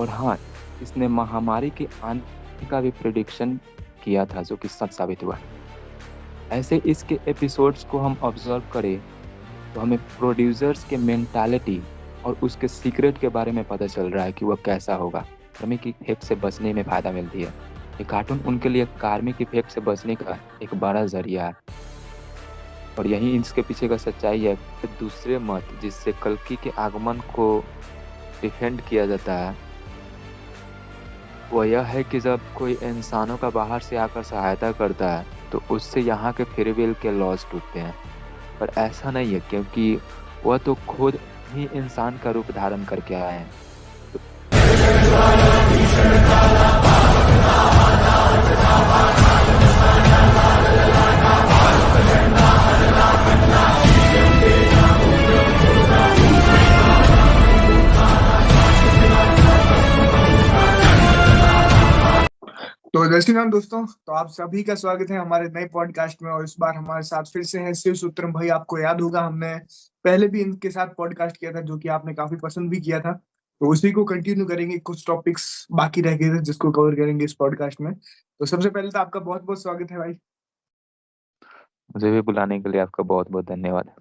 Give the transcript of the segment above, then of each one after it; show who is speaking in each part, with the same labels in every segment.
Speaker 1: और हाँ, इसने महामारी के आने का भी प्रिडिक्शन किया था, जो कि सच साबित हुआ। ऐसे इसके एपिसोड्स को हम ऑब्जर्व करें तो हमें प्रोड्यूसर्स के मेंटालिटी और उसके सीक्रेट के बारे में पता चल रहा है कि वह कैसा होगा। कार्मिक इफेक्ट से बचने में फायदा मिलती है। ये कार्टून उनके लिए कार्मिक इफेक्ट से बचने का एक बड़ा जरिया है। और यही इसके पीछे का सच्चाई है। दूसरे मत जिससे कल्कि के आगमन को डिफेंड किया जाता है, वह यह है कि जब कोई इंसानों का बाहर से आकर सहायता करता है तो उससे यहाँ के फ्री विल के लॉज टूटते हैं। पर ऐसा नहीं है, क्योंकि वह तो खुद ही इंसान का रूप धारण करके आए हैं।
Speaker 2: तो जय श्री राम दोस्तों। तो आप सभी का स्वागत है हमारे नए पॉडकास्ट में। और इस बार हमारे साथ फिर से हैं शिव सूत्रम भाई। आपको याद होगा हमने पहले भी इनके साथ पॉडकास्ट किया था, जो कि आपने काफी पसंद भी किया था। तो उसी को कंटिन्यू करेंगे। कुछ टॉपिक्स बाकी रह गए थे जिसको कवर करेंगे इस पॉडकास्ट में। तो सबसे पहले तो आपका बहुत बहुत स्वागत है भाई।
Speaker 1: मुझे भी बुलाने के लिए आपका बहुत बहुत धन्यवाद।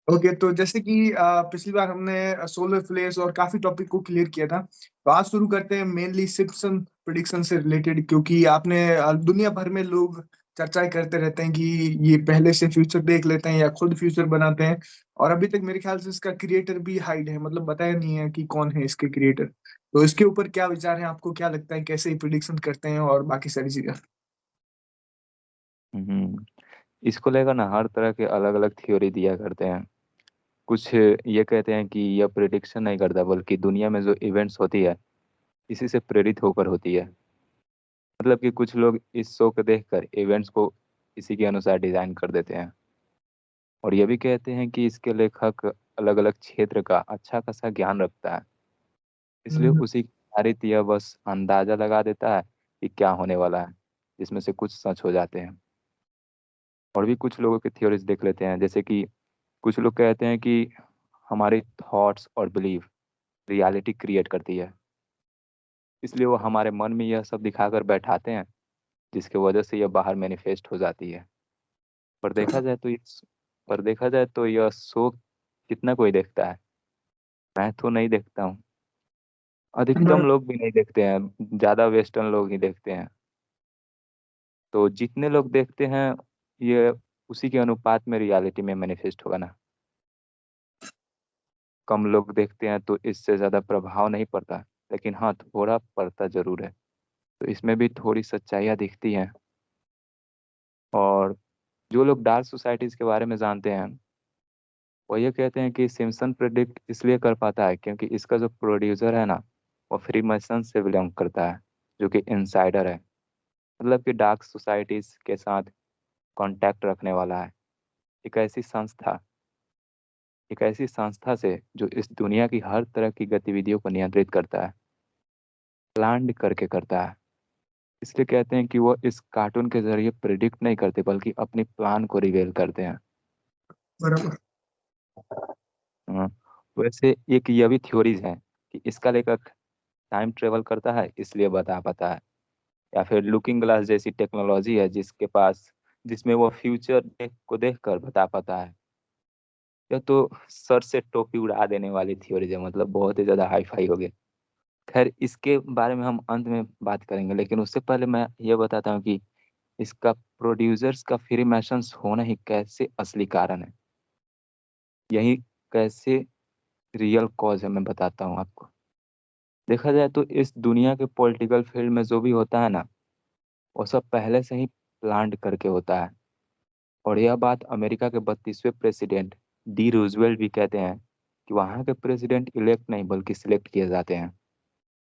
Speaker 2: ओके, तो जैसे कि पिछली बार हमने सोलर फ्लेयर्स और काफी टॉपिक को क्लियर किया था, तो आज शुरू करते हैं मेनली सिम्पसन प्रिडिक्शन से रिलेटेड। क्योंकि आपने दुनिया भर में लोग चर्चाएं करते रहते हैं कि ये पहले से फ्यूचर देख लेते हैं या खुद फ्यूचर बनाते हैं। और अभी तक मेरे ख्याल से इसका क्रिएटर भी हाइड है, मतलब बताया नहीं है कि कौन है इसके क्रिएटर। तो इसके ऊपर क्या विचार है, आपको क्या लगता है कैसे ये प्रिडिक्शन करते हैं और बाकी सारी चीजें।
Speaker 1: हम्म, इसको लेकर ना हर तरह के अलग अलग थ्योरी दिया करते हैं। कुछ ये कहते हैं कि यह प्रिडिक्शन नहीं करता, बल्कि दुनिया में जो इवेंट्स होती है इसी से प्रेरित होकर होती है। मतलब कि कुछ लोग इस शो को देखकर इवेंट्स को इसी के अनुसार डिजाइन कर देते हैं। और ये भी कहते हैं कि इसके लेखक अलग अलग क्षेत्र का अच्छा खासा ज्ञान रखता है, इसलिए
Speaker 2: हम्म।
Speaker 1: उसी के आधारित यह बस अंदाजा लगा देता है कि क्या होने वाला है, जिसमें से कुछ सच हो जाते हैं। और भी कुछ लोगों के थ्योरीज देख लेते हैं। जैसे कि कुछ लोग कहते हैं कि हमारी थॉट्स और बिलीफ रियलिटी क्रिएट करती है, इसलिए वो हमारे मन में यह सब दिखाकर बैठाते हैं, जिसकी वजह से यह बाहर मैनिफेस्ट हो जाती है। पर देखा जाए तो ये पर देखा जाए तो यह शो कितना कोई देखता है। मैं तो नहीं देखता हूँ। अधिकतम लोग भी नहीं देखते हैं, ज़्यादा वेस्टर्न लोग ही देखते हैं। तो जितने लोग देखते हैं, ये उसी के अनुपात में रियलिटी में मैनिफेस्ट होगा ना। कम लोग देखते हैं तो इससे ज़्यादा प्रभाव नहीं पड़ता, लेकिन हाँ, थोड़ा पड़ता जरूर है। तो इसमें भी थोड़ी सच्चाइयाँ दिखती हैं। और जो लोग डार्क सोसाइटीज़ के बारे में जानते हैं, वो ये कहते हैं कि सिम्पसन प्रेडिक्ट इसलिए कर पाता है क्योंकि इसका जो प्रोड्यूसर है ना, वो फ्री मैसन से बिलोंग करता है, जो कि इनसाइडर है। मतलब कि डार्क सोसाइटीज़ के साथ कांटेक्ट रखने वाला है। एक ऐसी संस्था एक ऐसी संस्था से जो इस दुनिया की हर तरह की गतिविधियों को नियंत्रित करता है, प्लान करके करता है। इसलिए कहते हैं कि वो इस कार्टून के जरिए प्रिडिक्ट नहीं करते, बल्कि अपनी प्लान को रिवेल करते हैं।
Speaker 2: बराबर।
Speaker 1: हाँ, वैसे एक ये भी थ्योरीज है कि इसका लेखक टाइम ट्रेवल करता है इसलिए बता पाता है, या फिर लुकिंग ग्लास जैसी टेक्नोलॉजी है जिसमें वो फ्यूचर को देखकर बता पाता है। यह तो सर से टोपी उड़ा देने वाली थ्योरीज है, मतलब बहुत ही ज्यादा हाई फाई हो गए। खैर, इसके बारे में हम अंत में बात करेंगे, लेकिन उससे पहले मैं ये बताता हूँ कि इसका प्रोड्यूसर्स का फ्रीमैसन्स होना ही कैसे असली कारण है। यही कैसे रियल कॉज है, मैं बताता हूँ आपको। देखा जाए तो इस दुनिया के पॉलिटिकल फील्ड में जो भी होता है ना, वो सब पहले से ही प्लान करके होता है। और यह बात अमेरिका के 32वें प्रेसिडेंट डी रूजवेल्ट भी कहते हैं कि वहाँ के प्रेसिडेंट इलेक्ट नहीं बल्कि सिलेक्ट किए जाते हैं।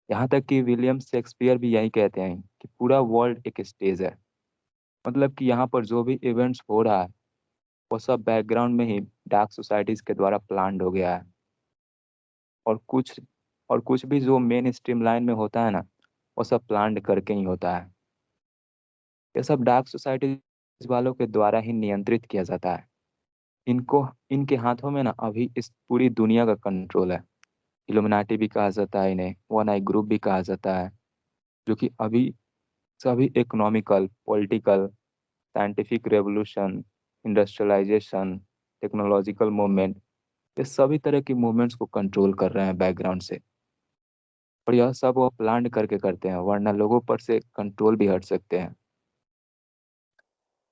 Speaker 1: यहाँ तक कि विलियम शेक्सपियर भी यही कहते हैं कि पूरा वर्ल्ड एक स्टेज है। मतलब कि यहाँ पर जो भी इवेंट्स हो रहा है, वो सब बैकग्राउंड में ही डार्क सोसाइटीज के द्वारा प्लान्ड हो गया है। और कुछ और कुछ भी जो मेन स्ट्रीम लाइन में होता है ना, वो सब प्लान्ड करके ही होता है। ये सब डार्क सोसाइटीज वालों के द्वारा ही नियंत्रित किया जाता है। इनको इनके हाथों में ना अभी इस पूरी दुनिया का कंट्रोल है। इल्यूमिनाटी भी कहा जाता है इन्हें, वन आई ग्रुप भी कहा जाता है, जो कि अभी सभी economical, political, scientific revolution, industrialization, technological movement, ये सभी तरह की मूवमेंट्स को कंट्रोल कर रहे हैं बैकग्राउंड से। और यह सब वो प्लान करके करते हैं, वरना लोगों पर से कंट्रोल भी हट सकते हैं।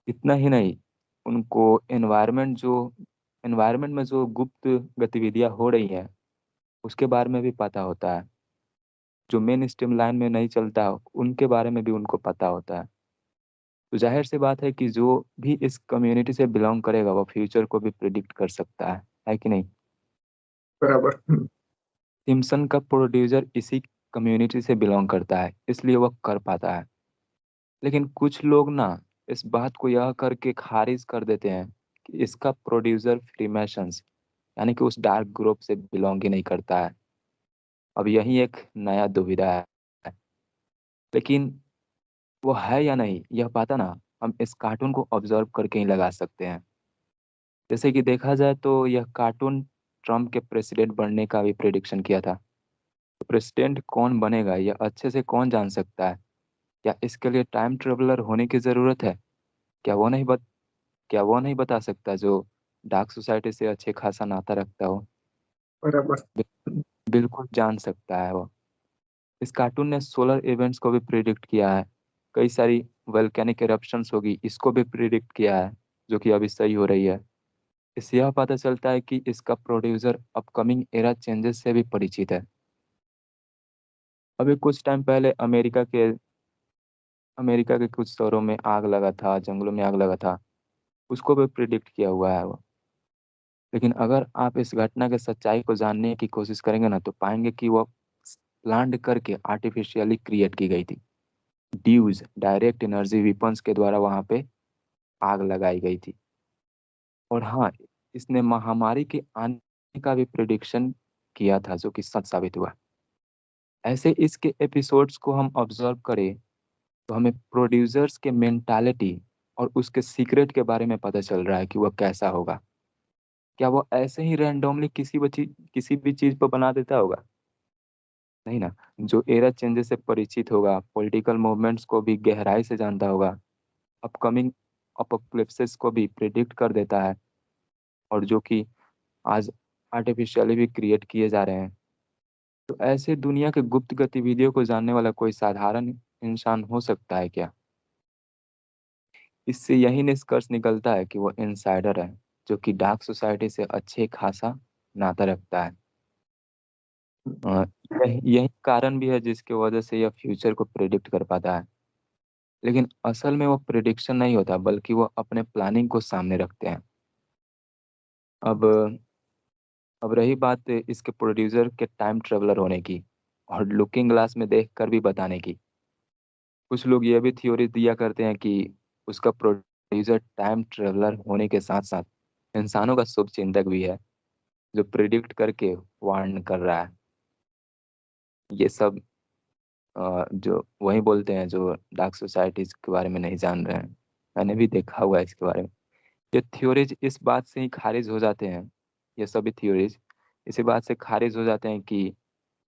Speaker 1: इतना ही नहीं, उनको एनवायरनमेंट में जो गुप्त गतिविधियां हो रही हैं उसके बारे में भी पता होता है। जो मेन स्ट्रीम लाइन में नहीं चलता उनके बारे में भी उनको पता होता है। तो जाहिर सी बात है कि जो भी इस कम्युनिटी से बिलोंग करेगा वो फ्यूचर को भी प्रिडिक्ट कर सकता है कि नहीं?
Speaker 2: बराबर।
Speaker 1: सिम्पसन का प्रोड्यूसर इसी कम्युनिटी से बिलोंग करता है, इसलिए वह कर पाता है। लेकिन कुछ लोग ना इस बात को यह करके खारिज कर देते हैं कि इसका प्रोड्यूसर फ्रीमेसन्स यानी कि उस डार्क ग्रुप से बिलोंग ही नहीं करता है। अब यही एक नया दुविधा है। लेकिन वो है या नहीं यह पता ना हम इस कार्टून को ऑब्जर्व करके ही लगा सकते हैं। जैसे कि देखा जाए तो यह कार्टून ट्रम्प के प्रेसिडेंट बनने का भी प्रेडिक्शन किया था। तो प्रेसिडेंट कौन बनेगा यह अच्छे से कौन जान सकता है? क्या इसके लिए टाइम ट्रेवलर होने की जरूरत है? क्या वो नहीं बत क्या वो नहीं बता सकता जो डार्क सोसाइटी से अच्छे खासा नाता रखता हो?
Speaker 2: बराबर।
Speaker 1: बिल्कुल जान सकता है वो। इस कार्टून ने सोलर इवेंट्स को भी प्रिडिक्ट किया है। कई सारी वोल्केनिक एरप्शंस होगी इसको भी प्रिडिक्ट किया है, जो कि अभी सही हो रही है। इससे यह पता चलता है कि इसका प्रोड्यूसर अपकमिंग एरा चेंजेस से भी परिचित है। अभी कुछ टाइम पहले अमेरिका के कुछ शहरों में आग लगा था, जंगलों में आग लगा था, उसको भी प्रिडिक्ट किया हुआ है वो। लेकिन अगर आप इस घटना के सच्चाई को जानने की कोशिश करेंगे ना तो पाएंगे कि वो प्लान्ड करके आर्टिफिशियली क्रिएट की गई थी। ड्यूज डायरेक्ट एनर्जी वेपन्स के द्वारा वहां पे आग लगाई गई थी। और हाँ, इसने महामारी के आने का भी प्रिडिक्शन किया था, जो कि सच साबित हुआ। ऐसे इसके एपिसोड्स को हम ऑब्जर्व करें तो हमें प्रोड्यूसर्स के मेंटालिटी और उसके सीक्रेट के बारे में पता चल रहा है कि वह कैसा होगा। क्या वो ऐसे ही रैंडमली किसी भी चीज पर बना देता होगा? नहीं ना। जो एरा चेंजेस से परिचित होगा, पॉलिटिकल मूवमेंट्स को भी गहराई से जानता होगा, अपकमिंग अपोकलिप्सिस को भी प्रिडिक्ट कर देता है, और जो कि आज आर्टिफिशियली भी क्रिएट किए जा रहे हैं। तो ऐसे दुनिया के गुप्त गतिविधियों को जानने वाला कोई साधारण इंसान हो सकता है क्या? इससे यही निष्कर्ष निकलता है कि वो इनसाइडर है, जो कि डार्क सोसाइटी से अच्छे खासा नाता रखता है। अ, यही कारण भी है जिसकी वजह से यह फ्यूचर को प्रिडिक्ट कर पाता है। लेकिन असल में वो प्रिडिक्शन नहीं होता, बल्कि वो अपने प्लानिंग को सामने रखते हैं। अब अब रही बात इसके प्रोड्यूसर के टाइम ट्रेवलर होने की और लुकिंग ग्लास में देख कर भी बताने की। कुछ लोग ये भी थ्योरी दिया करते हैं कि उसका प्रोड्यूसर टाइम ट्रेवलर होने के साथ साथ इंसानों का शुभ चिंतक भी है, जो प्रिडिक्ट करके वार्न कर रहा है। ये सब जो वही बोलते हैं जो डार्क सोसाइटीज के बारे में नहीं जान रहे हैं। मैंने भी देखा हुआ है इसके बारे में। ये थ्योरीज इस बात से ही खारिज हो जाते हैं, ये सभी थ्योरीज इसी बात से खारिज हो जाते हैं कि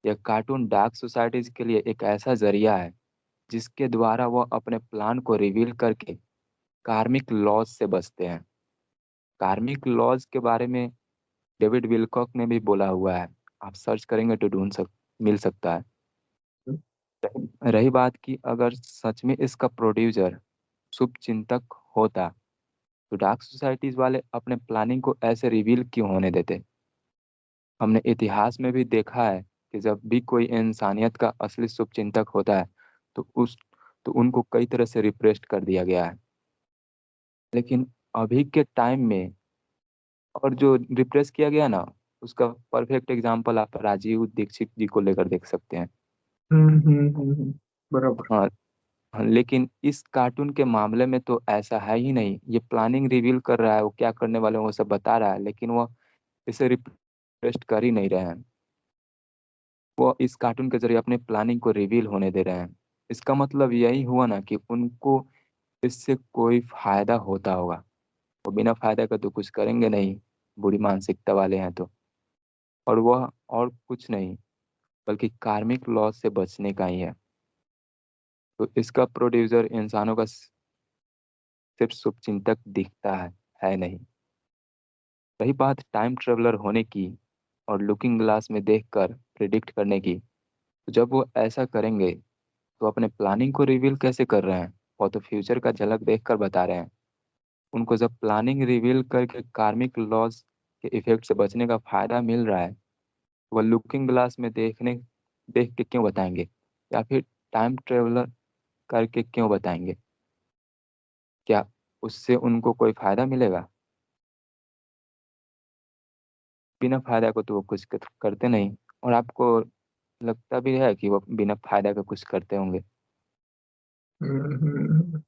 Speaker 1: यह कार्टून डार्क सोसाइटीज के लिए एक ऐसा जरिया है जिसके द्वारा वह अपने प्लान को रिवील करके कार्मिक लॉज से बचते हैं। कार्मिक लॉज के बारे में डेविड विलकॉक ने भी बोला हुआ है। आप सर्च करेंगे तो मिल सकता है। रही बात कि अगर सच में इसका प्रोड्यूसर शुभ चिंतक होता तो डार्क सोसाइटीज वाले अपने प्लानिंग को ऐसे रिवील क्यों होने देते? हमने इतिहास में भी देखा है कि जब भी कोई इंसानियत का असली शुभ चिंतक होता है तो उस तो उनको कई तरह से रिप्रेस्ड कर दिया गया है। लेकिन अभी के टाइम में और जो रिप्रेस किया गया ना, उसका परफेक्ट एग्जाम्पल आप राजीव दीक्षित जी को लेकर देख सकते हैं।
Speaker 2: बराबर।
Speaker 1: हाँ। हाँ, लेकिन इस कार्टून के मामले में तो ऐसा है ही नहीं। ये प्लानिंग रिवील कर रहा है, वो क्या करने वाले हैं वो सब बता रहा है, लेकिन वो इसे रिप्रेस्ट कर ही नहीं रहे हैं। वो इस कार्टून के जरिए अपने प्लानिंग को रिवील होने दे रहे हैं। इसका मतलब यही हुआ ना कि उनको इससे कोई फायदा होता होगा। वो बिना फायदा का तो कुछ करेंगे नहीं, बुरी मानसिकता वाले हैं तो। और वह और कुछ नहीं बल्कि कार्मिक लॉस से बचने का ही है। तो इसका प्रोड्यूसर इंसानों का सिर्फ शुभचिंतक दिखता है नहीं। रही बात टाइम ट्रेवलर होने की और लुकिंग ग्लास में देखकर प्रिडिक्ट करने की, तो जब वो ऐसा करेंगे तो अपने प्लानिंग को रिवील कैसे कर रहे हैं? वो तो फ्यूचर का झलक देखकर बता रहे हैं। उनको जब प्लानिंग रिवील करके कार्मिक लॉस के इफेक्ट से बचने का फायदा मिल रहा है, वह लुकिंग ग्लास में देख के क्यों बताएंगे? या फिर टाइम ट्रेवलर करके क्यों बताएंगे? क्या उससे उनको कोई फायदा मिलेगा? बिना फायदा को तो वो कुछ करते नहीं। और आपको लगता भी है कि वो बिना फायदा के कुछ करते होंगे?
Speaker 2: हम्म।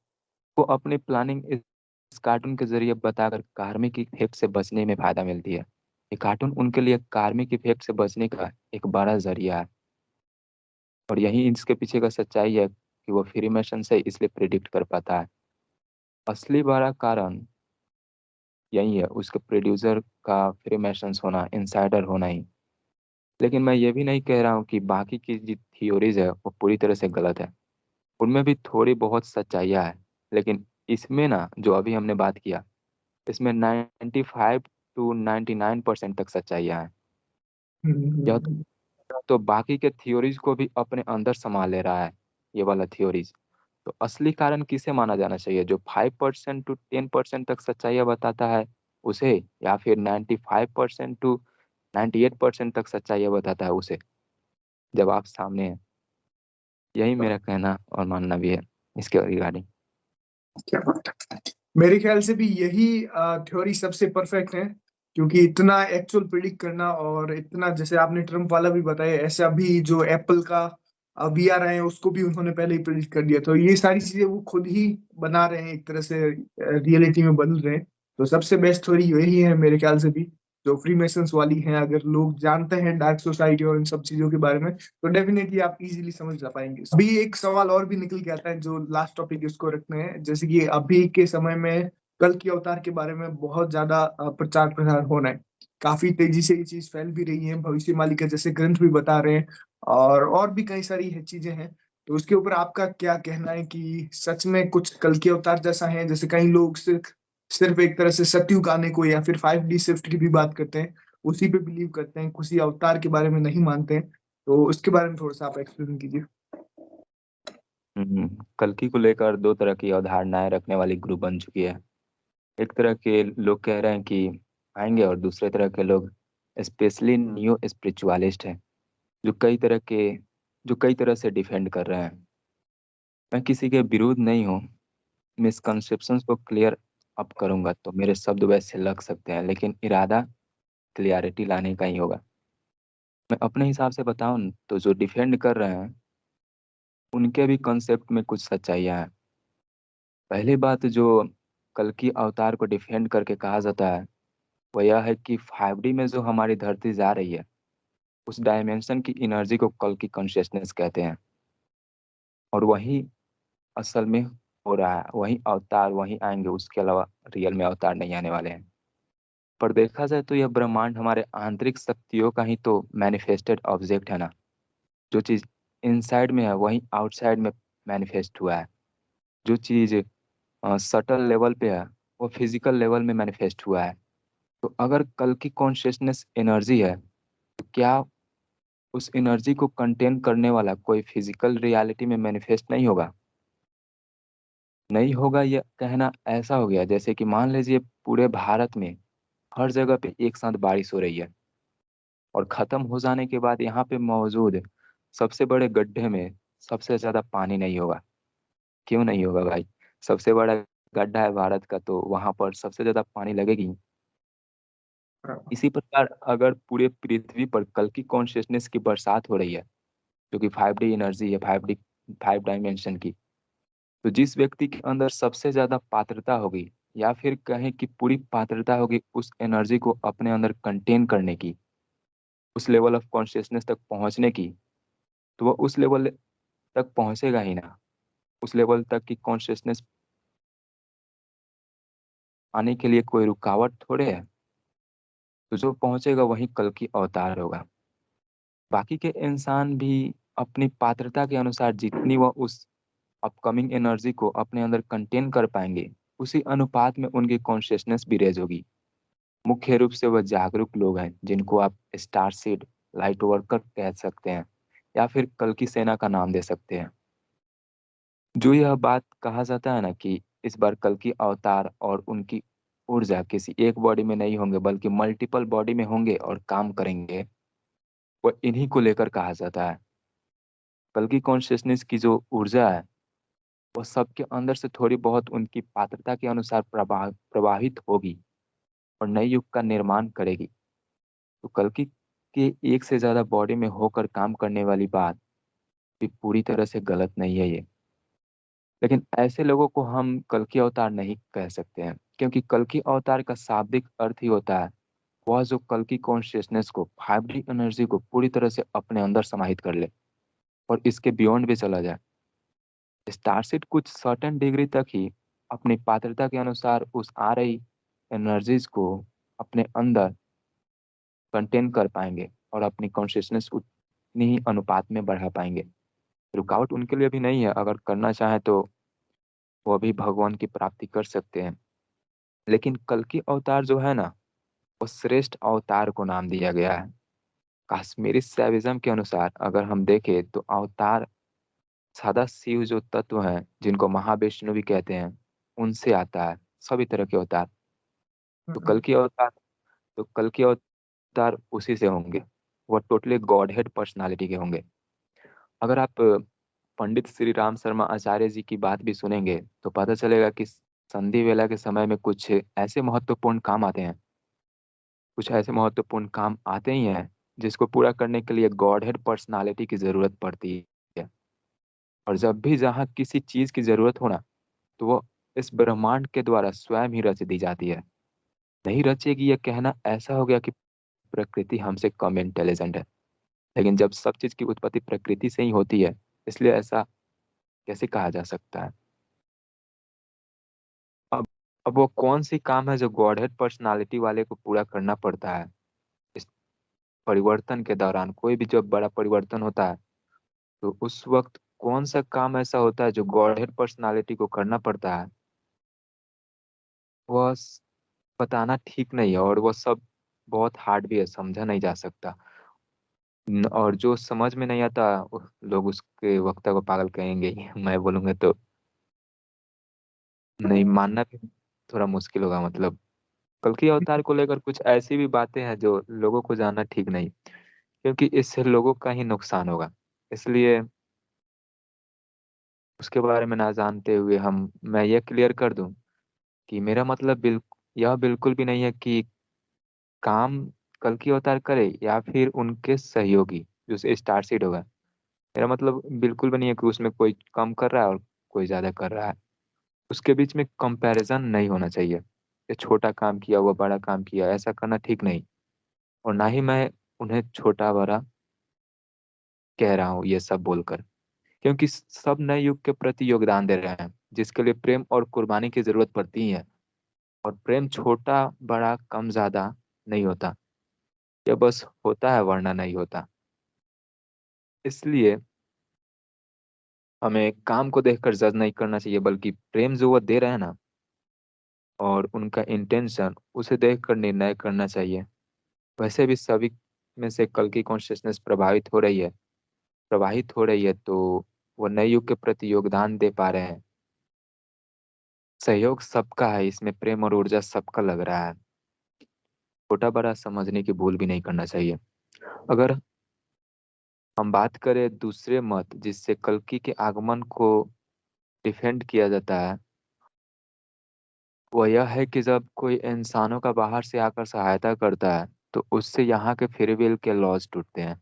Speaker 1: वो अपनी प्लानिंग इस कार्टून के जरिए बताकर कार्मिक इफेक्ट से बचने में फायदा मिलती है। ये कार्टून उनके लिए कार्मिक इफेक्ट से बचने का एक बड़ा जरिया है। और यही इसके पीछे का सच्चाई है कि वो फ्रीमेसन से इसलिए प्रिडिक्ट कर पाता है। असली बड़ा कारण यही है, उसके प्रोड्यूसर का फ्रीमेसन्स होना, इनसाइडर होना ही। लेकिन मैं ये भी नहीं कह रहा हूँ कि बाकी की जो थियोरीज है वो पूरी तरह से गलत है। उनमें भी थोड़ी बहुत सच्चाइयाँ है। लेकिन इसमें ना, जो अभी हमने बात किया, इसमें 95 to 99% तक सच्चाइयाँ हैं। यह
Speaker 2: हम्म।
Speaker 1: तो बाकी के थ्योरीज को भी अपने अंदर समा ले रहा है, ये वाला थ्योरीज। तो असली कारण किसे माना जाना चाहिए? जो 5% to 10% तक सच्चाइयाँ बताता है उसे, या फिर 95% to 98% तक सच्चाइयाँ बताता है उसे? जवाब सामने है। यही मेरा कहना और मानना भी है इसके रिगार्डिंग।
Speaker 2: क्या बात है। मेरे ख्याल से भी यही थ्योरी सबसे परफेक्ट है, क्योंकि इतना एक्चुअल प्रिडिक्ट करना और इतना, जैसे आपने ट्रम्प वाला भी बताया, ऐसा भी जो एप्पल का VR है उसको भी उन्होंने पहले ही प्रिडिक्ट कर दिया। तो ये सारी चीजें वो खुद ही बना रहे हैं, एक तरह से रियलिटी में बदल रहे हैं। तो सबसे बेस्ट थ्योरी यही है मेरे ख्याल से भी, जो फ्रीमेसन्स वाली है। अगर लोग जानते हैं डार्क सोसाइटी और इन सब चीजों के बारे में, तो डेफिनेटली आप इजीली समझ जा पाएंगे। अभी एक सवाल और भी निकल के आता है, जो लास्ट टॉपिक इसको रखते हैं। जैसे कि अभी के समय में कल की अवतार के बारे में बहुत ज्यादा प्रचार प्रसार होना है। काफी तेजी से ये चीज फैल भी रही है, भविष्यवाणी के जैसे ग्रंथ भी बता रहे हैं, और भी कई सारी चीजें हैं। तो उसके ऊपर आपका क्या कहना है कि सच में कुछ कल की अवतार जैसा है? जैसे कई लोग सिर्फ सिर्फ एक तरह से सतयुग आने को या फिर 5D शिफ्ट की भी बात करते हैं, उसी पे बिलीव करते हैं, किसी अवतार के बारे में नहीं मानते हैं। तो उसके बारे में थोड़ा सा आप एक्सप्लेन कीजिए।
Speaker 1: कल्कि को लेकर दो तरह की अवधारणाएं रखने वाली ग्रुप बन चुकी है। एक तरह के लोग कह रहे हैं कि आएंगे, और दूसरे तरह के लोग, स्पेशली न्यू स्पिरिचुअलिस्ट हैं, जो कई तरह से डिफेंड कर रहे हैं। मैं किसी के विरुद्ध नहीं हूँ। मिसकंसेप्शंस को क्लियर अप करूंगा तो मेरे शब्द वैसे लग सकते हैं, लेकिन इरादा क्लियरिटी लाने का ही होगा। मैं अपने हिसाब से बताऊं न, तो जो डिफेंड कर रहे हैं उनके भी कॉन्सेप्ट में कुछ सच्चाइयाँ हैं। पहली बात जो कल की अवतार को डिफेंड करके कहा जाता है, वह यह है कि 5D में जो हमारी धरती जा रही है, उस डायमेंशन की एनर्जी को कल की कॉन्शियसनेस कहते हैं। और वही असल में हो रहा है, वही अवतार वही आएंगे, उसके अलावा रियल में अवतार नहीं आने वाले हैं। पर देखा जाए तो यह ब्रह्मांड हमारे आंतरिक शक्तियों का ही तो मैनिफेस्टेड ऑब्जेक्ट है ना। जो चीज़ इनसाइड में है वही आउटसाइड में मैनिफेस्ट हुआ है। जो चीज़ सटल लेवल पे है वो फिजिकल लेवल में मैनिफेस्ट हुआ है। तो अगर कल की कॉन्शियसनेस एनर्जी है, तो क्या उस एनर्जी को कंटेन करने वाला कोई फिजिकल रियलिटी में मैनिफेस्ट नहीं होगा? नहीं होगा, ये कहना ऐसा हो गया जैसे कि मान लीजिए पूरे भारत में हर जगह पे एक साथ बारिश हो रही है, और खत्म हो जाने के बाद यहाँ पे मौजूद सबसे बड़े गड्ढे में सबसे ज्यादा पानी नहीं होगा। क्यों नहीं होगा भाई? सबसे बड़ा गड्ढा है भारत का, तो वहां पर सबसे ज्यादा पानी लगेगी। इसी प्रकार अगर पूरे पृथ्वी पर कल की कॉन्शियसनेस की बरसात हो रही है, जो कि 5D एनर्जी है, 5 डायमेंशन की, तो जिस व्यक्ति के अंदर सबसे ज्यादा पात्रता होगी, या फिर कहें कि पूरी पात्रता होगी उस एनर्जी को अपने अंदर कंटेन करने की, उस लेवल ऑफ कॉन्शियसनेस तक पहुंचने की, तो वो उस लेवल तक पहुंचेगा ही ना। उस लेवल तक की कॉन्शियसनेस आने के लिए कोई रुकावट थोड़े है। तो जो पहुंचेगा वही कल्कि अवतार होगा। बाकी के इंसान भी अपनी पात्रता के अनुसार जितनी वह उस अपकमिंग एनर्जी को अपने अंदर कंटेन कर पाएंगे, उसी अनुपात में उनकी कॉन्शियसनेस भी रेज होगी। मुख्य रूप से वह जागरूक लोग हैं जिनको आप स्टार सीड, लाइट वर्कर कह सकते हैं, या फिर कल की सेना का नाम दे सकते हैं। जो यह बात कहा जाता है ना कि इस बार कल की अवतार और उनकी ऊर्जा किसी एक बॉडी में नहीं होंगे बल्कि मल्टीपल बॉडी में होंगे और काम करेंगे, वह इन्हीं को लेकर कहा जाता है। कल की कॉन्शियसनेस की जो ऊर्जा है वह सबके अंदर से थोड़ी बहुत उनकी पात्रता के अनुसार प्रवाहित होगी और नए युग का निर्माण करेगी। तो कल्कि के एक से ज्यादा बॉडी में होकर काम करने वाली बात भी पूरी तरह से गलत नहीं है ये। लेकिन ऐसे लोगों को हम कल्कि अवतार नहीं कह सकते हैं, क्योंकि कल्कि अवतार का शाब्दिक अर्थ ही होता है वह जो कल्कि कॉन्शियसनेस को, 5D एनर्जी को पूरी तरह से अपने अंदर समाहित कर ले और इसके बियॉन्ड भी चला जाए। स्टारसीड कुछ सर्टेन डिग्री तक ही अपनी पात्रता के अनुसार उस आ रही एनर्जीज को अपने अंदर कंटेन कर पाएंगे और अपनी कॉन्शियसनेस उतनी ही अनुपात में बढ़ा पाएंगे। रुकावट उनके लिए भी नहीं है, अगर करना चाहे तो वो भी भगवान की प्राप्ति कर सकते हैं। लेकिन कल की अवतार जो है ना, वो श्रेष्ठ अवतार को नाम दिया गया है। कश्मीरी सैविज्म के अनुसार अगर हम देखें तो अवतार सादा शिव जो तत्व हैं जिनको महाविष्णु भी कहते हैं, उनसे आता है सभी तरह के अवतार। तो कल की अवतार तो कल के अवतार उसी से होंगे। वह टोटली गॉड हेड पर्सनालिटी के होंगे। अगर आप पंडित श्री राम शर्मा आचार्य जी की बात भी सुनेंगे तो पता चलेगा कि संधि वेला के समय में कुछ ऐसे महत्वपूर्ण काम आते हैं, कुछ ऐसे महत्वपूर्ण काम आते ही हैं जिसको पूरा करने के लिए गॉड हेड पर्सनालिटी की जरूरत पड़ती है। और जब भी जहाँ किसी चीज की जरूरत हो ना, तो वो इस ब्रह्मांड के द्वारा स्वयं ही रच दी जाती है। नहीं रचेगी यह कहना ऐसा हो गया कि प्रकृति हमसे कम इंटेलिजेंट है। लेकिन जब सब चीज की उत्पत्ति प्रकृति से ही होती है, इसलिए ऐसा कैसे कहा जा सकता है। अब अब वो कौन सी काम है जो गॉडहेड पर्सनालिटी वाले को पूरा करना पड़ता है। इस परिवर्तन के दौरान कोई भी जब बड़ा परिवर्तन होता है तो उस वक्त कौन सा काम ऐसा होता है जो गॉडहेड पर्सनालिटी को करना पड़ता है, वह बताना ठीक नहीं है, और वह सब बहुत हार्ड भी है, समझा नहीं जा सकता। और जो समझ में नहीं आता लोग उसके वक्ता को पागल कहेंगे ही। मैं बोलूंगा तो नहीं मानना भी थोड़ा मुश्किल होगा। मतलब कल की अवतार को लेकर कुछ ऐसी भी बातें हैं जो लोगों को जानना ठीक नहीं, क्योंकि इससे लोगों का ही नुकसान होगा। इसलिए उसके बारे में ना जानते हुए हम मैं ये क्लियर कर दूं कि मेरा मतलब यह बिल्कुल भी नहीं है कि काम कल की अवतार करे या फिर उनके सहयोगी जो स्टार सीड होगा। मेरा मतलब बिल्कुल भी नहीं है कि उसमें कोई कम कर रहा है और कोई ज्यादा कर रहा है। उसके बीच में कंपैरिजन नहीं होना चाहिए। ये छोटा काम किया, हुआ बड़ा काम किया, ऐसा करना ठीक नहीं। और ना ही मैं उन्हें छोटा बड़ा कह रहा हूँ ये सब बोलकर, क्योंकि सब नए युग के प्रति योगदान दे रहे हैं जिसके लिए प्रेम और कुर्बानी की जरूरत पड़ती है। और प्रेम छोटा बड़ा कम ज्यादा नहीं होता, यह बस होता है वरना नहीं होता। इसलिए हमें काम को देखकर जज नहीं करना चाहिए, बल्कि प्रेम जो वो दे रहे हैं ना और उनका इंटेंशन, उसे देखकर निर्णय करना चाहिए। वैसे भी सभी में से कल की कॉन्शियसनेस प्रवाहित हो रही है, तो वो नए युग के प्रति योगदान दे पा रहे हैं। सहयोग सबका है, इसमें प्रेम और ऊर्जा सबका लग रहा है। छोटा बड़ा समझने की भूल भी नहीं करना चाहिए। अगर हम बात करें दूसरे मत जिससे कल्कि के आगमन को डिफेंड किया जाता है, वह यह है कि जब कोई इंसानों का बाहर से आकर सहायता करता है तो उससे यहाँ के फ्री विल के लॉज टूटते हैं।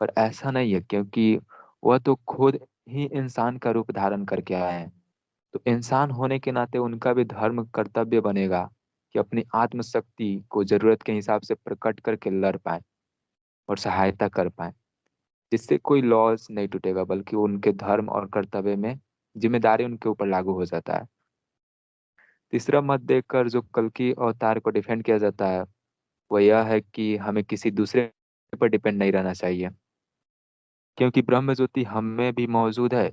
Speaker 1: पर ऐसा नहीं है, क्योंकि वह तो खुद ही इंसान का रूप धारण करके आए हैं। तो इंसान होने के नाते उनका भी धर्म कर्तव्य बनेगा कि अपनी आत्मशक्ति को जरूरत के हिसाब से प्रकट करके लड़ पाए और सहायता कर पाए, जिससे कोई लॉज नहीं टूटेगा बल्कि उनके धर्म और कर्तव्य में जिम्मेदारी उनके ऊपर लागू हो जाता है। तीसरा मत देखकर जो कल की अवतार को डिफेंड किया जाता है, वह यह है कि हमें किसी दूसरे पर डिपेंड नहीं रहना चाहिए, क्योंकि ब्रह्म ज्योति हम में भी मौजूद है।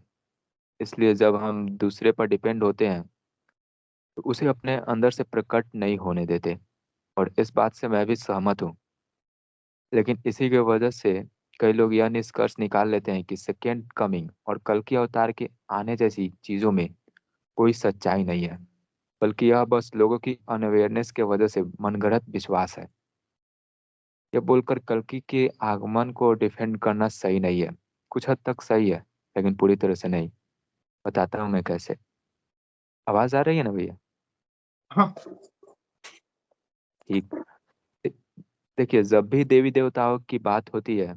Speaker 1: इसलिए जब हम दूसरे पर डिपेंड होते हैं तो उसे अपने अंदर से प्रकट नहीं होने देते। और इस बात से मैं भी सहमत हूँ। लेकिन इसी की वजह से कई लोग यह निष्कर्ष निकाल लेते हैं कि सेकेंड कमिंग और कल की अवतार के आने जैसी चीजों में कोई सच्चाई नहीं है, बल्कि यह बस लोगों की अनअवेयरनेस के वजह से मनगढ़ंत विश्वास है। यह बोलकर कल्कि के आगमन को डिफेंड करना सही नहीं है। कुछ हद तक सही है, लेकिन पूरी तरह से नहीं। बताता हूँ मैं कैसे। आवाज आ रही है ना भैया?
Speaker 2: हाँ।
Speaker 1: ठीक। दे- देखिए, जब भी देवी देवताओं की बात होती है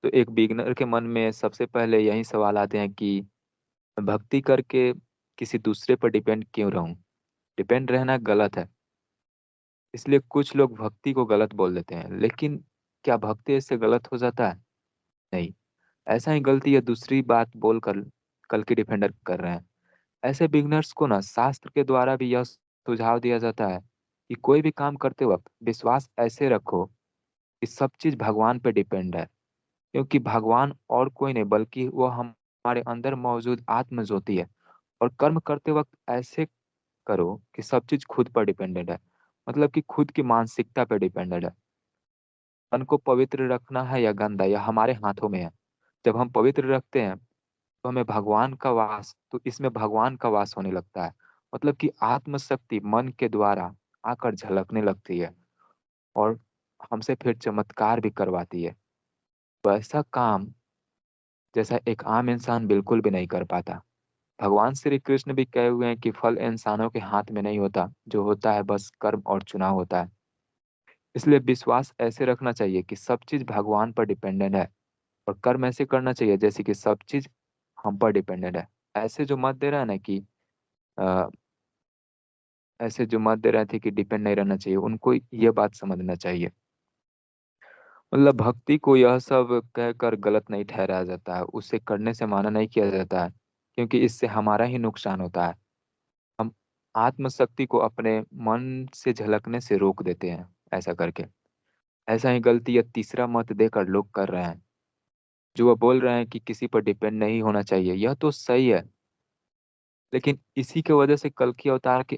Speaker 1: तो एक बिगनर के मन में सबसे पहले यही सवाल आते हैं कि भक्ति करके किसी दूसरे पर डिपेंड क्यों रहूं? डिपेंड रहना गलत है। इसलिए कुछ लोग भक्ति को गलत बोल देते हैं, लेकिन क्या भक्ति इससे गलत हो जाता है? नहीं। ऐसा ही गलती या दूसरी बात बोलकर कल की डिफेंडर कर रहे हैं। ऐसे बिगनर्स को ना शास्त्र के द्वारा भी यह सुझाव दिया जाता है कि कोई भी काम करते वक्त विश्वास ऐसे रखो कि सब चीज भगवान पे डिपेंड है, क्योंकि भगवान और कोई नहीं बल्कि वो हमारे अंदर मौजूद आत्म ज्योति है। और कर्म करते वक्त ऐसे करो कि सब चीज खुद पर डिपेंडेंट है, मतलब कि खुद की मानसिकता पर डिपेंडेंट है। मन को पवित्र रखना है या गंदा, यह हमारे हाथों में है। जब हम पवित्र रखते हैं तो हमें भगवान का वास, तो इसमें भगवान का वास होने लगता है। मतलब कि आत्मशक्ति मन के द्वारा आकर झलकने लगती है और हमसे फिर चमत्कार भी करवाती है। वैसा काम जैसा एक आम इंसान बिल्कुल भी नहीं कर पाता। भगवान श्री कृष्ण भी कहे हुए हैं कि फल इंसानों के हाथ में नहीं होता, जो होता है बस कर्म और चुनाव होता है। इसलिए विश्वास ऐसे रखना चाहिए कि सब चीज भगवान पर डिपेंडेंट है, और कर्म ऐसे करना चाहिए जैसे कि सब चीज हम पर डिपेंडेंट है। ऐसे जो मत दे रहा है ना कि अ, ऐसे जो मत दे रहे थे कि डिपेंड नहीं रहना चाहिए, उनको ये बात समझना चाहिए। मतलब भक्ति को यह सब कहकर गलत नहीं ठहराया जाता है, उसे करने से माना नहीं किया जाता है, क्योंकि इससे हमारा ही नुकसान होता है। हम आत्मशक्ति को अपने मन से झलकने से रोक देते हैं ऐसा करके। ऐसा ही गलती या तीसरा मत देकर लोग कर रहे हैं, जो वो बोल रहे हैं कि किसी पर डिपेंड नहीं होना चाहिए। यह तो सही है, लेकिन इसी के वजह से कल की अवतार के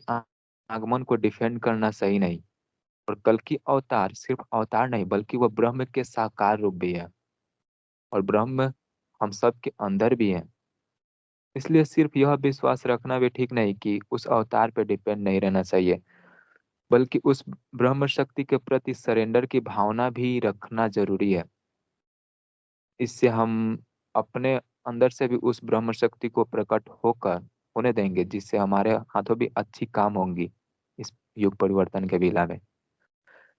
Speaker 1: आगमन को डिफेंड करना सही नहीं। और कल की अवतार सिर्फ अवतार नहीं, बल्कि वह ब्रह्म के साकार रूप भी है, और ब्रह्म हम सब के अंदर भी है। इसलिए सिर्फ यह विश्वास रखना भी ठीक नहीं कि उस अवतार पर डिपेंड नहीं रहना चाहिए, बल्कि उस ब्रह्म शक्ति के प्रति सरेंडर की भावना भी रखना जरूरी है। इससे हम अपने अंदर से भी उस ब्रह्म शक्ति को प्रकट होकर होने देंगे, जिससे हमारे हाथों भी अच्छी काम होंगी इस युग परिवर्तन के बेला में।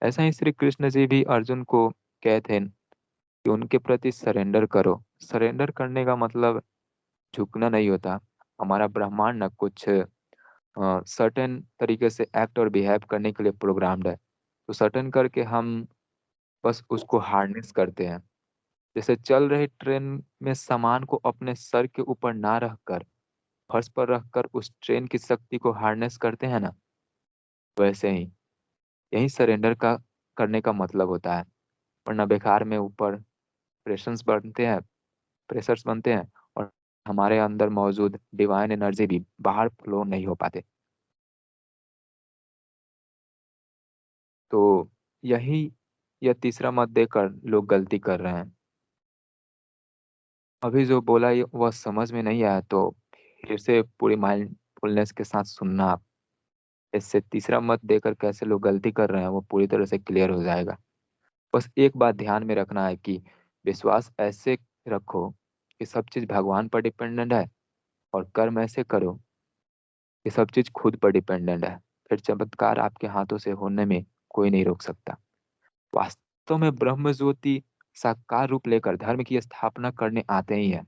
Speaker 1: ऐसा ही श्री कृष्ण जी भी अर्जुन को कहते हैं कि उनके प्रति सरेंडर करो। सरेंडर करने का मतलब झुकना नहीं होता। हमारा ब्रह्मांड ना कुछ सर्टेन तरीके से एक्ट और बिहेव करने के लिए प्रोग्राम्ड है, तो सर्टेन करके हम बस उसको हार्नेस करते हैं। जैसे चल रही ट्रेन में सामान को अपने सर के ऊपर ना रखकर फर्श पर रखकर उस ट्रेन की शक्ति को हार्नेस करते हैं ना, वैसे ही यही सरेंडर का करने का मतलब होता है। वरना बेकार में ऊपर प्रेशर्स बनते हैं और हमारे अंदर मौजूद डिवाइन एनर्जी भी बाहर फ्लो नहीं हो पाते। तो यही यह तीसरा मत देकर लोग गलती कर रहे हैं। अभी जो बोला ये वह समझ में नहीं आया तो फिर से पूरी माइंडफुलनेस के साथ सुनना आप। इससे तीसरा मत देकर कैसे लोग गलती कर रहे हैं वो पूरी तरह से क्लियर हो जाएगा। बस एक बात ध्यान में रखना है कि विश्वास ऐसे रखो कि सब चीज भगवान पर डिपेंडेंट है, और कर्म ऐसे करो कि सब चीज खुद पर डिपेंडेंट है। फिर चमत्कार आपके हाथों से होने में कोई नहीं रोक सकता। वास्तव में ब्रह्म ज्योति साकार रूप लेकर धर्म की स्थापना करने आते ही है।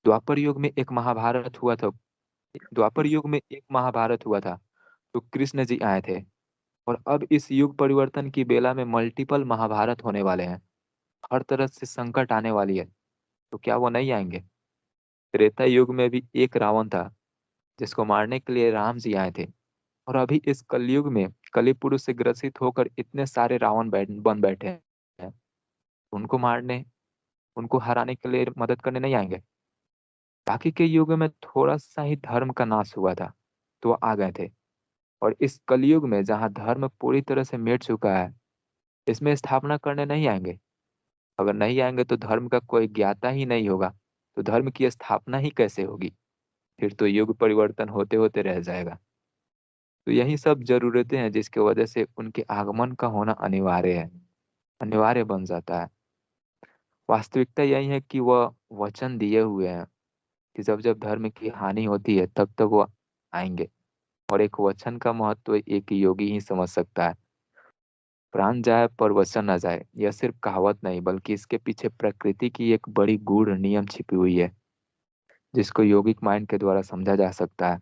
Speaker 1: द्वापर युग में एक महाभारत हुआ था। द्वापर युग में एक महाभारत हुआ था तो कृष्ण जी आए थे। और अब इस युग परिवर्तन की बेला में मल्टीपल महाभारत होने वाले हैं। हर तरह से संकट आने वाली है, तो क्या वो नहीं आएंगे? त्रेता युग में भी एक रावण था जिसको मारने के लिए राम जी आए थे। और अभी इस कलयुग में कली पुरुष से ग्रसित होकर इतने सारे रावण बन बैठे हैं, उनको मारने, उनको हराने के लिए मदद करने नहीं आएंगे। बाकी के युग में थोड़ा सा ही धर्म का नाश हुआ था तो वो आ गए थे, और इस कलयुग में जहाँ धर्म पूरी तरह से मिट चुका है, इसमें स्थापना करने नहीं आएंगे। अगर नहीं आएंगे तो धर्म का कोई ज्ञाता ही नहीं होगा, तो धर्म की स्थापना ही कैसे होगी? फिर तो युग परिवर्तन होते होते रह जाएगा। तो यही सब जरूरतें हैं जिसकी वजह से उनके आगमन का होना अनिवार्य है, अनिवार्य बन जाता है। वास्तविकता यही है कि वह वचन दिए हुए हैं कि जब जब धर्म की हानि होती है तब तब वो आएंगे। और एक वचन का महत्व एक योगी ही समझ सकता है। प्राण जाए पर वचन न जाए, यह सिर्फ कहावत नहीं बल्कि इसके पीछे प्रकृति की एक बड़ी गूढ़ नियम छिपी हुई है, जिसको योगिक माइंड के द्वारा समझा जा सकता है।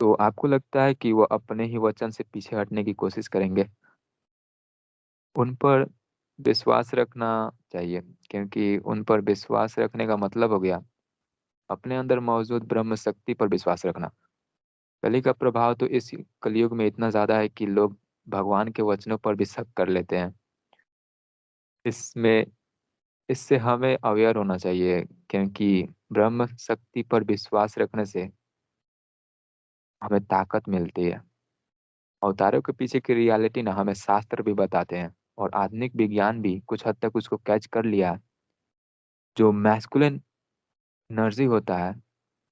Speaker 1: तो आपको लगता है कि वह अपने ही वचन से पीछे हटने की कोशिश करेंगे? उन पर विश्वास रखना चाहिए, क्योंकि उन पर विश्वास रखने का मतलब हो गया अपने अंदर मौजूद ब्रह्म शक्ति पर विश्वास रखना। कली का प्रभाव तो इस कलयुग में इतना ज्यादा है कि लोग भगवान के वचनों पर भी शक कर लेते हैं। इसमें इससे हमें अवेयर होना चाहिए, क्योंकि ब्रह्म शक्ति पर विश्वास रखने से हमें ताकत मिलती है। अवतारों के पीछे की रियलिटी ना हमें शास्त्र भी बताते हैं, और आधुनिक विज्ञान भी कुछ हद तक उसको कैच कर लिया है। जो मैस्कुलिन एनर्जी होता है,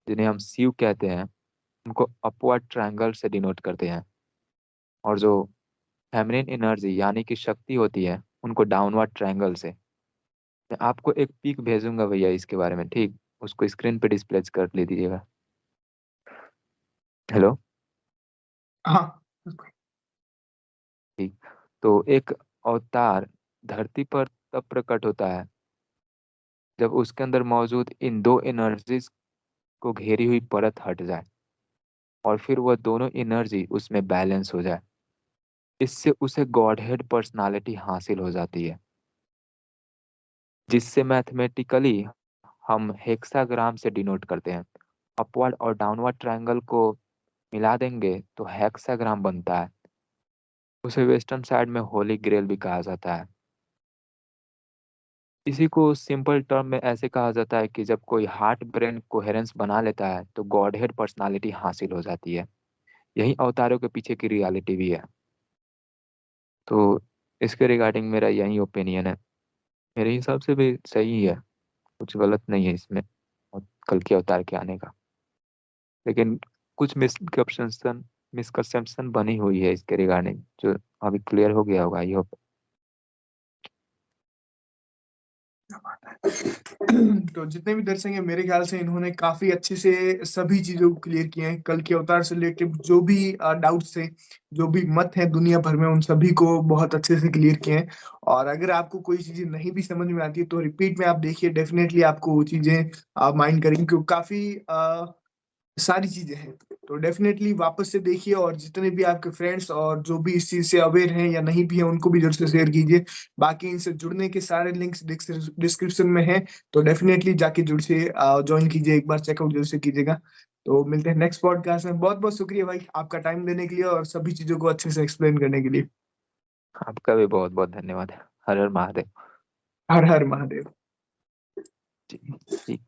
Speaker 1: जिन्हें हम शिव कहते हैं, उनको अपवर्ड ट्रायंगल से डिनोट करते हैं, और जो फेमिनिन एनर्जी यानी कि शक्ति होती है, उनको डाउनवर्ड ट्रायंगल से। मैं आपको एक पिक भेजूंगा भैया इसके बारे में, ठीक? उसको स्क्रीन पे डिस्प्ले कर ले दीजिएगा। हेलो।
Speaker 2: हाँ।
Speaker 1: ठीक। तो एक अवतार धरती पर तब प्रकट होता है जब उसके अंदर मौजूद इन दो एनर्जीज को घेरी हुई परत हट जाए, और फिर वह दोनों एनर्जी उसमें बैलेंस हो जाए। इससे उसे गॉडहेड पर्सनालिटी हासिल हो जाती है, जिससे मैथमेटिकली हम हेक्साग्राम से डिनोट करते हैं। अपवर्ड और डाउनवर्ड ट्रायंगल को मिला देंगे तो हेक्साग्राम बनता है। उसे वेस्टर्न साइड में होली ग्रेल भी कहा जाता है। इसी को सिंपल टर्म में ऐसे कहा जाता है कि जब कोई हार्ट ब्रेन कोहेरेंस बना लेता है तो गॉडहेड पर्सनालिटी हासिल हो जाती है। यही अवतारों के पीछे की रियलिटी भी है। तो इसके रिगार्डिंग मेरा यही ओपिनियन है। मेरे हिसाब से भी सही है, कुछ गलत नहीं है इसमें और कल के अवतार के आने का। लेकिन कुछ मिसकंसेप्शन मिसकंसेप्शन बनी हुई है इसके रिगार्डिंग, जो अभी क्लियर हो गया होगा आई होप।
Speaker 2: तो जितने भी दर्शक हैं मेरे ख्याल से इन्होंने काफी अच्छे से सभी चीजों को क्लियर किए हैं। कल के अवतार से रिलेटेड जो भी डाउट्स थे, जो भी मत है दुनिया भर में, उन सभी को बहुत अच्छे से क्लियर किए हैं। और अगर आपको कोई चीजें नहीं भी समझ में आती है तो रिपीट में आप देखिए, डेफिनेटली आपको वो चीजें माइंड करेंगी, क्योंकि काफी सारी चीजें हैं। तो डेफिनेटली वापस से देखिए, और जितने भी आपके फ्रेंड्स और जो भी इस चीज से अवेयर हैं या नहीं भी हैं उनको भी जरूर से शेयर कीजिए। बाकी इनसे जुड़ने के सारे लिंक्स डिस्क्रिप्शन में हैं, तो डेफिनेटली जाके जुड़ से ज्वाइन कीजिए, एक बार चेकआउट जरूर से कीजिएगा। तो मिलते हैं नेक्स्ट पॉडकास्ट में। बहुत बहुत शुक्रिया भाई आपका टाइम देने के लिए और सभी चीजों को अच्छे से एक्सप्लेन करने के लिए।
Speaker 1: आपका भी बहुत बहुत धन्यवाद। हर हर महादेव।
Speaker 2: हर हर महादेव।
Speaker 1: जी। ठीक।